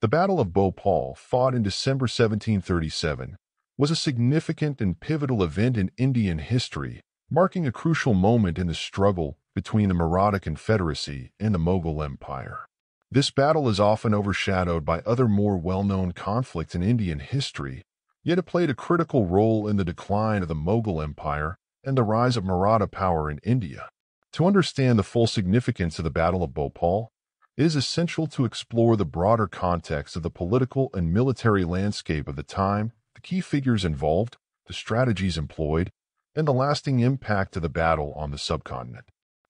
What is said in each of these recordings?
The Battle of Bhopal, fought in December 1737, was a significant and pivotal event in Indian history, marking a crucial moment in the struggle between the Maratha Confederacy and the Mughal Empire. This battle is often overshadowed by other more well-known conflicts in Indian history, yet it played a critical role in the decline of the Mughal Empire and the rise of Maratha power in India. To understand the full significance of the Battle of Bhopal, it is essential to explore the broader context of the political and military landscape of the time, the key figures involved, the strategies employed, and the lasting impact of the battle on the subcontinent.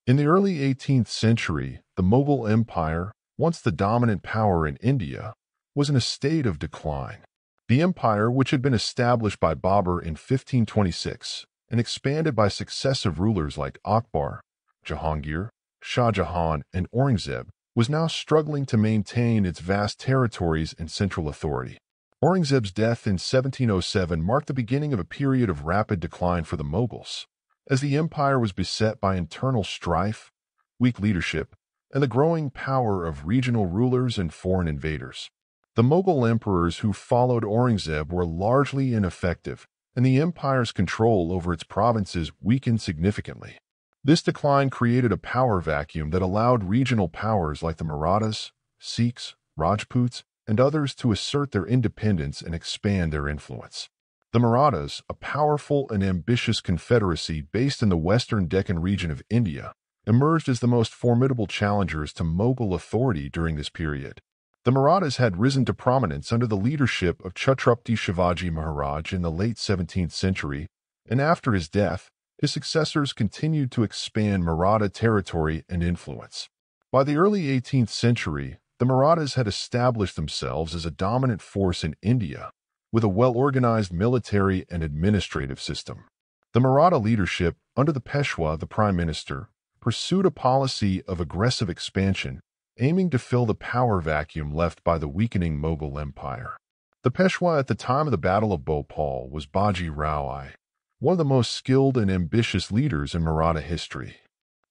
In the early 18th century, the Mughal Empire, once the dominant power in India, was in a state of decline. The empire, which had been established by Babur in 1526 and expanded by successive rulers like Akbar, Jahangir, Shah Jahan, and Aurangzeb, was now struggling to maintain its vast territories and central authority. Aurangzeb's death in 1707 marked the beginning of a period of rapid decline for the Mughals, as the empire was beset by internal strife, weak leadership, and the growing power of regional rulers and foreign invaders. The Mughal emperors who followed Aurangzeb were largely ineffective, and the empire's control over its provinces weakened significantly. This decline created a power vacuum that allowed regional powers like the Marathas, Sikhs, Rajputs, and others to assert their independence and expand their influence. The Marathas, a powerful and ambitious confederacy based in the western Deccan region of India, emerged as the most formidable challengers to Mughal authority during this period. The Marathas had risen to prominence under the leadership of Chhatrapati Shivaji Maharaj in the late 17th century, and after his death, his successors continued to expand Maratha territory and influence. By the early 18th century, the Marathas had established themselves as a dominant force in India, with a well-organized military and administrative system. The Maratha leadership, under the Peshwa, the prime minister, pursued a policy of aggressive expansion, aiming to fill the power vacuum left by the weakening Mughal Empire. The Peshwa at the time of the Battle of Bhopal was Baji Rao I, one of the most skilled and ambitious leaders in Maratha history.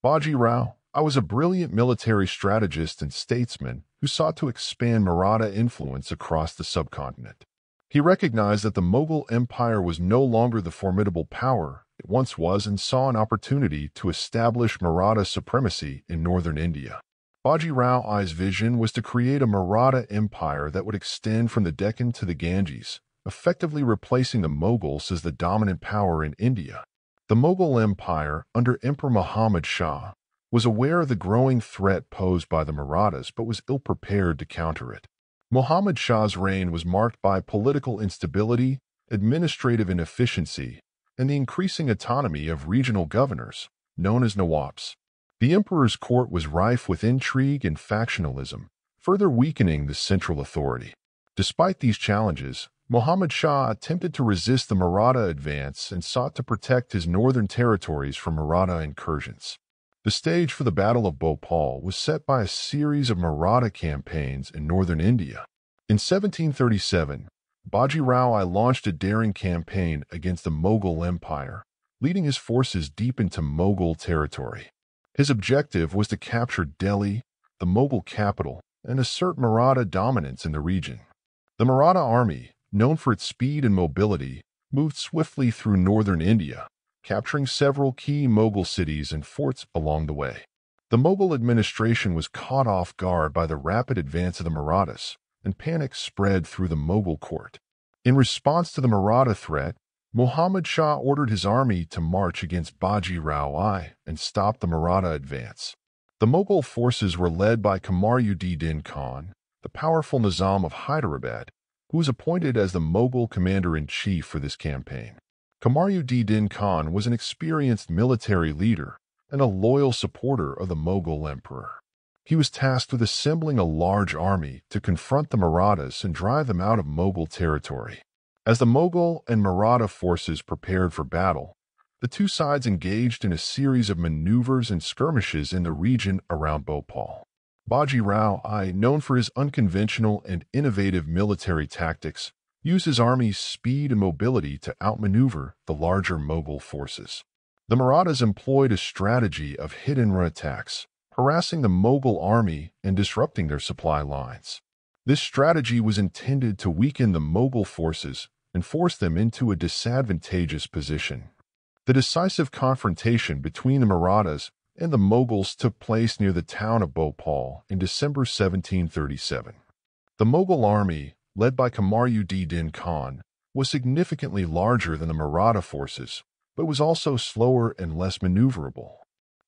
Baji Rao I was a brilliant military strategist and statesman who sought to expand Maratha influence across the subcontinent. He recognized that the Mughal Empire was no longer the formidable power it once was and saw an opportunity to establish Maratha supremacy in northern India. Baji Rao I's vision was to create a Maratha empire that would extend from the Deccan to the Ganges, effectively replacing the Mughals as the dominant power in India. The Mughal Empire, under Emperor Muhammad Shah, was aware of the growing threat posed by the Marathas but was ill-prepared to counter it. Muhammad Shah's reign was marked by political instability, administrative inefficiency, and the increasing autonomy of regional governors, known as Nawabs. The emperor's court was rife with intrigue and factionalism, further weakening the central authority. Despite these challenges, Muhammad Shah attempted to resist the Maratha advance and sought to protect his northern territories from Maratha incursions. The stage for the Battle of Bhopal was set by a series of Maratha campaigns in northern India. In 1737, Baji Rao I launched a daring campaign against the Mughal Empire, leading his forces deep into Mughal territory. His objective was to capture Delhi, the Mughal capital, and assert Maratha dominance in the region. The Maratha army, known for its speed and mobility, moved swiftly through northern India, capturing several key Mughal cities and forts along the way. The Mughal administration was caught off guard by the rapid advance of the Marathas, and panic spread through the Mughal court. In response to the Maratha threat, Muhammad Shah ordered his army to march against Baji Rao I and stop the Maratha advance. The Mughal forces were led by Kamaruddin Khan, the powerful Nizam of Hyderabad, who was appointed as the Mughal commander-in-chief for this campaign. Kamaruddin Khan was an experienced military leader and a loyal supporter of the Mughal emperor. He was tasked with assembling a large army to confront the Marathas and drive them out of Mughal territory. As the Mughal and Maratha forces prepared for battle, the two sides engaged in a series of maneuvers and skirmishes in the region around Bhopal. Baji Rao I, known for his unconventional and innovative military tactics, used his army's speed and mobility to outmaneuver the larger Mughal forces. The Marathas employed a strategy of hit-and-run attacks, harassing the Mughal army and disrupting their supply lines. This strategy was intended to weaken the Mughal forces and force them into a disadvantageous position. The decisive confrontation between the Marathas and the Mughals took place near the town of Bhopal in December 1737. The Mughal army, led by Kamaruddin Khan, was significantly larger than the Maratha forces, but was also slower and less maneuverable.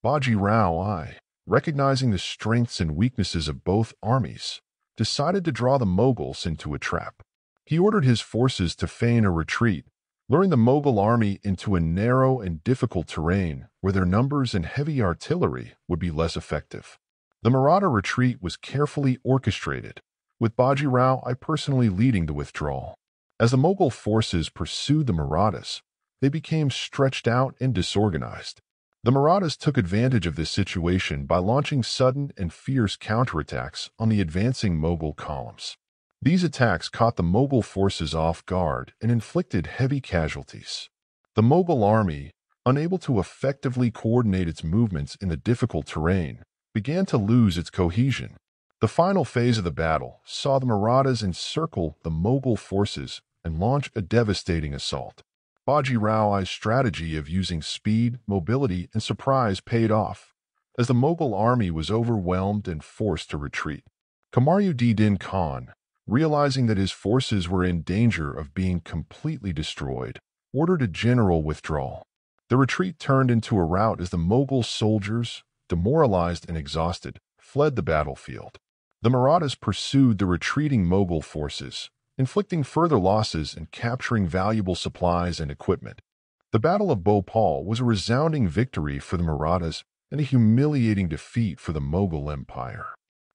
Baji Rao I, recognizing the strengths and weaknesses of both armies, decided to draw the Mughals into a trap. He ordered his forces to feign a retreat, luring the Mughal army into a narrow and difficult terrain where their numbers and heavy artillery would be less effective. The Maratha retreat was carefully orchestrated, with Baji Rao I personally leading the withdrawal. As the Mughal forces pursued the Marathas, they became stretched out and disorganized. The Marathas took advantage of this situation by launching sudden and fierce counterattacks on the advancing Mughal columns. These attacks caught the Mughal forces off guard and inflicted heavy casualties. The Mughal army, unable to effectively coordinate its movements in the difficult terrain, began to lose its cohesion. The final phase of the battle saw the Marathas encircle the Mughal forces and launch a devastating assault. Baji Rao I's strategy of using speed, mobility, and surprise paid off, as the Mughal army was overwhelmed and forced to retreat. Kamaruddin Khan, realizing that his forces were in danger of being completely destroyed, ordered a general withdrawal. The retreat turned into a rout as the Mughal soldiers, demoralized and exhausted, fled the battlefield. The Marathas pursued the retreating Mughal forces, inflicting further losses and capturing valuable supplies and equipment. The Battle of Bhopal was a resounding victory for the Marathas and a humiliating defeat for the Mughal Empire.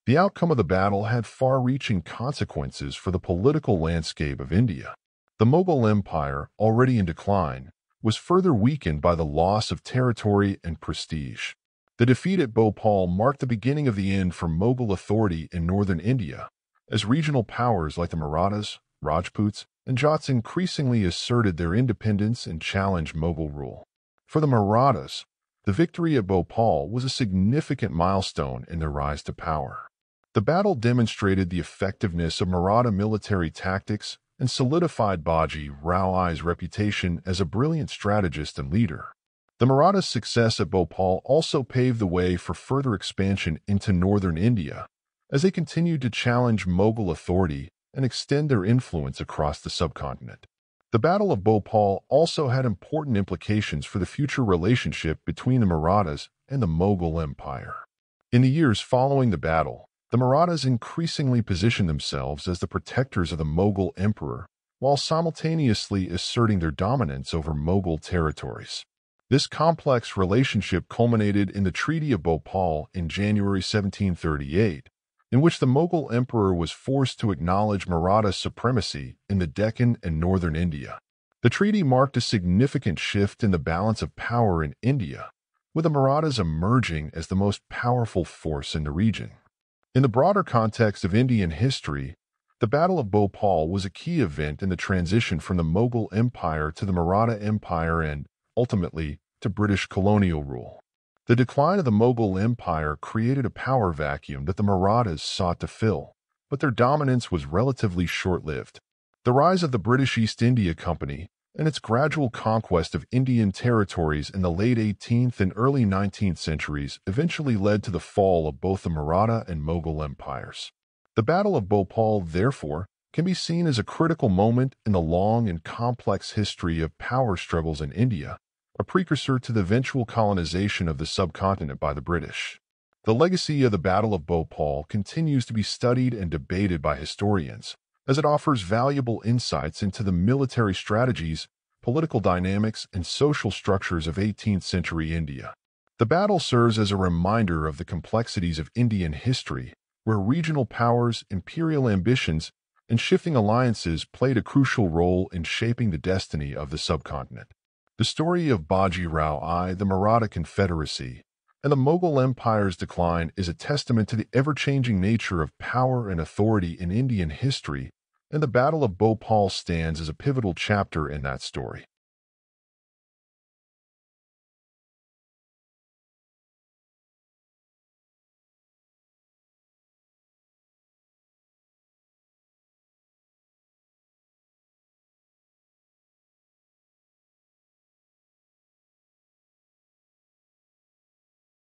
The outcome of the battle had far-reaching consequences for the political landscape of India. The Mughal Empire, already in decline, was further weakened by the loss of territory and prestige. The defeat at Bhopal marked the beginning of the end for Mughal authority in northern India, as regional powers like the Marathas, Rajputs, and Jats increasingly asserted their independence and challenged Mughal rule. For the Marathas, the victory at Bhopal was a significant milestone in their rise to power. The battle demonstrated the effectiveness of Maratha military tactics and solidified Baji Rao I's reputation as a brilliant strategist and leader. The Marathas' success at Bhopal also paved the way for further expansion into northern India, as they continued to challenge Mughal authority and extend their influence across the subcontinent. The Battle of Bhopal also had important implications for the future relationship between the Marathas and the Mughal Empire. In the years following the battle, the Marathas increasingly positioned themselves as the protectors of the Mughal emperor, while simultaneously asserting their dominance over Mughal territories. This complex relationship culminated in the Treaty of Bhopal in January 1738, in which the Mughal emperor was forced to acknowledge Maratha supremacy in the Deccan and northern India. The treaty marked a significant shift in the balance of power in India, with the Marathas emerging as the most powerful force in the region. In the broader context of Indian history, the Battle of Bhopal was a key event in the transition from the Mughal Empire to the Maratha Empire and, ultimately, to British colonial rule. The decline of the Mughal Empire created a power vacuum that the Marathas sought to fill, but their dominance was relatively short-lived. The rise of the British East India Company and its gradual conquest of Indian territories in the late 18th and early 19th centuries eventually led to the fall of both the Maratha and Mughal empires. The Battle of Bhopal, therefore, can be seen as a critical moment in the long and complex history of power struggles in India, a precursor to the eventual colonization of the subcontinent by the British. The legacy of the Battle of Bhopal continues to be studied and debated by historians, as it offers valuable insights into the military strategies, political dynamics, and social structures of 18th century India. The battle serves as a reminder of the complexities of Indian history, where regional powers, imperial ambitions, and shifting alliances played a crucial role in shaping the destiny of the subcontinent. The story of Baji Rao I, the Maratha Confederacy, and the Mughal Empire's decline is a testament to the ever-changing nature of power and authority in Indian history, and the Battle of Bhopal stands as a pivotal chapter in that story.